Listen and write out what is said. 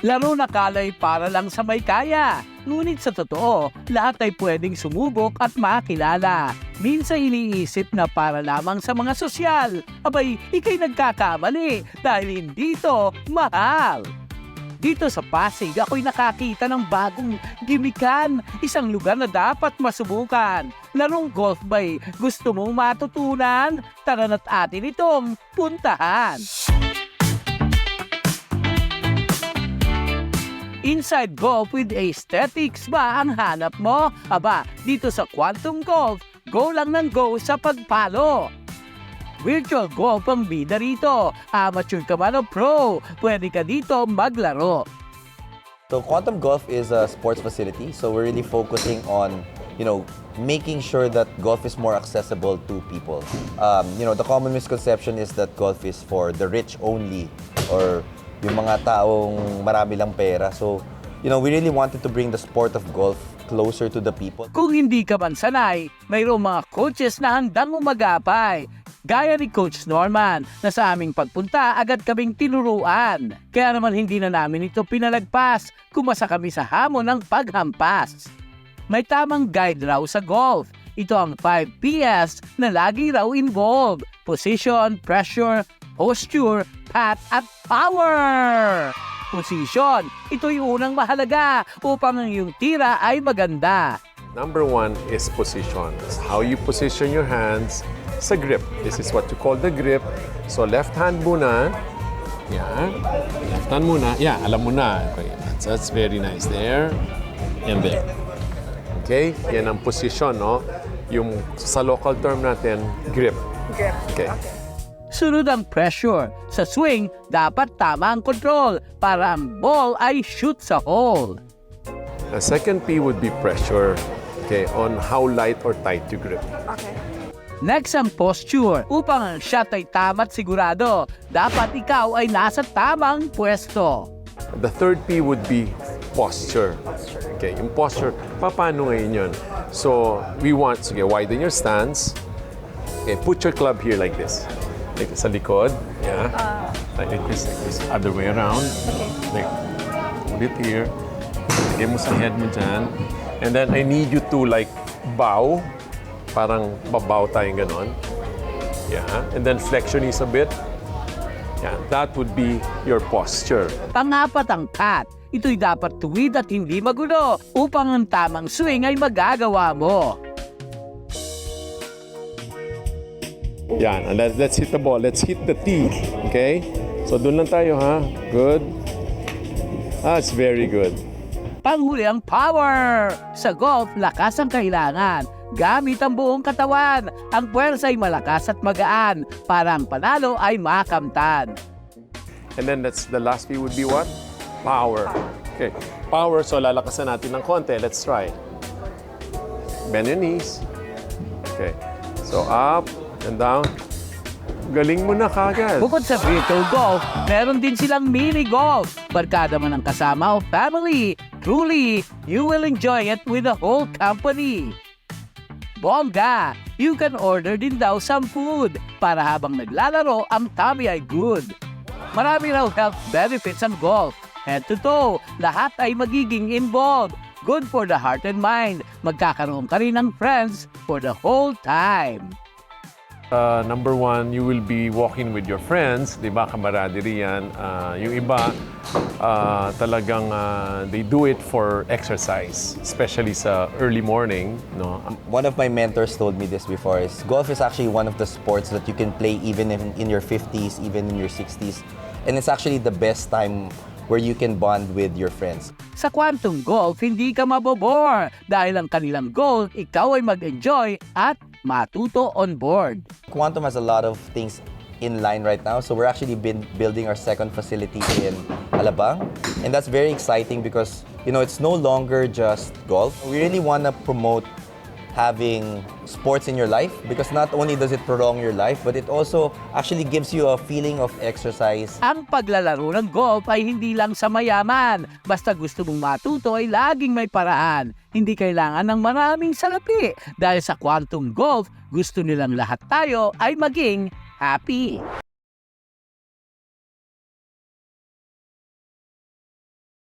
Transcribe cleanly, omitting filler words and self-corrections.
Laro na kalay para lang sa may kaya. Ngunit sa totoo, lahat ay pwedeng sumubok at makilala. Minsan iniisip na para lamang sa mga sosyal. Abay, ikay nagkakamali dahil hindi ito mahal. Dito sa Pasig, ako'y nakakita ng bagong gimikan. Isang lugar na dapat masubukan. Larong golf ba'y gusto mong matutunan? Tara na't atin itong puntahan. Inside golf with aesthetics ba ang hanap mo? Aba, dito sa Quantum Golf, go lang ng go sa pagpalo. Virtual golf ang bida rito. Amateur ka man o pro, pwede ka dito maglaro. So Quantum Golf is a sports facility, so we're really focusing on, making sure that golf is more accessible to people. The common misconception is that golf is for the rich only, or yung mga taong marami lang pera. So, we really wanted to bring the sport of golf closer to the people. Kung hindi ka man sanay, mayroong mga coaches na handang umagapay. Gaya ni Coach Norman na sa aming pagpunta agad kaming tinuruan. Kaya naman hindi na namin ito pinalagpas, kumasa kami sa hamon ng paghampas. May tamang guide raw sa golf. Ito ang 5 Ps na lagi raw involved. Position, pressure, posture, path at power. Position, ito yung unang mahalaga upang ang iyong tira ay maganda. Number 1 is position. It's how you position your hands sa grip. This is what you call the grip. So left hand muna. Yeah. Left hand muna. Yeah, alam mo na. Okay. That's very nice. There. And there. Okay? Yan ang position, no? Yung sa local term natin, grip. Grip. Okay. Sunod ang pressure. Sa swing, dapat tama ang control para ang ball ay shoot sa hole. The second P would be pressure. Okay, on how light or tight you grip. Okay. Next ang posture. Upang ang shot ay tama't sigurado, dapat ikaw ay nasa tamang pwesto. The third P would be posture. Okay, yung posture, paano ngayon yun? So, we want, sige, widen your stance. Okay, put your club here like this. Like sa likod. Yeah. Like this, other way around. Okay. Like, put it here. Lagay mo sa head mo dyan. And then, I need you to like bow. Parang babaw tayong ganon. Yeah. And then, flex your knees a bit. Yeah, that would be your posture. Pangapat ang cut. Ito'y dapat tuwid at hindi magulo upang ang tamang swing ay magagawa mo. Yan, and let's hit the ball. Let's hit the tee. Okay? So, doon lang tayo, ha? Good. That's very good. Panghuli ang power! Sa golf, lakas ang kailangan. Gamit ang buong katawan. Ang puwersa ay malakas at magaan para ang panalo ay makamtan. And then that's the last P would be what? Power. Okay. Power, so lalakasan natin ng konti. Let's try. Bend your knees. Okay. So up and down. Galing mo na kagad. Bukod sa virtual golf, meron din silang mini golf. Barkada man ang kasama o family. Truly, you will enjoy it with the whole company. Bongga! You can order din daw some food para habang naglalaro, ang tummy ay good. Marami raw health benefits ang golf. Head to toe, lahat ay magiging involved. Good for the heart and mind. Magkakaroon ka rin ng friends for the whole time. Number 1, you will be walking with your friends, di ba? Camaraderie yan. Yung iba, talagang they do it for exercise, especially sa early morning. No? One of my mentors told me this before, is golf is actually one of the sports that you can play even in your 50s, even in your 60s. And it's actually the best time where you can bond with your friends. Sa Quantum Golf, hindi ka mabobore dahil ang kanilang goal, ikaw ay mag-enjoy at matuto on board. Quantum has a lot of things in line right now, so we're actually been building our second facility in Alabang, and that's very exciting because it's no longer just golf. We really want to promote having sports in your life because not only does it prolong your life, but it also actually gives you a feeling of exercise. Ang paglalaro ng golf ay hindi lang sa mayaman. Basta gusto mong matuto ay laging may paraan. Hindi kailangan ng maraming salapi. Dahil sa Quantum Golf, gusto nilang lahat tayo ay maging happy.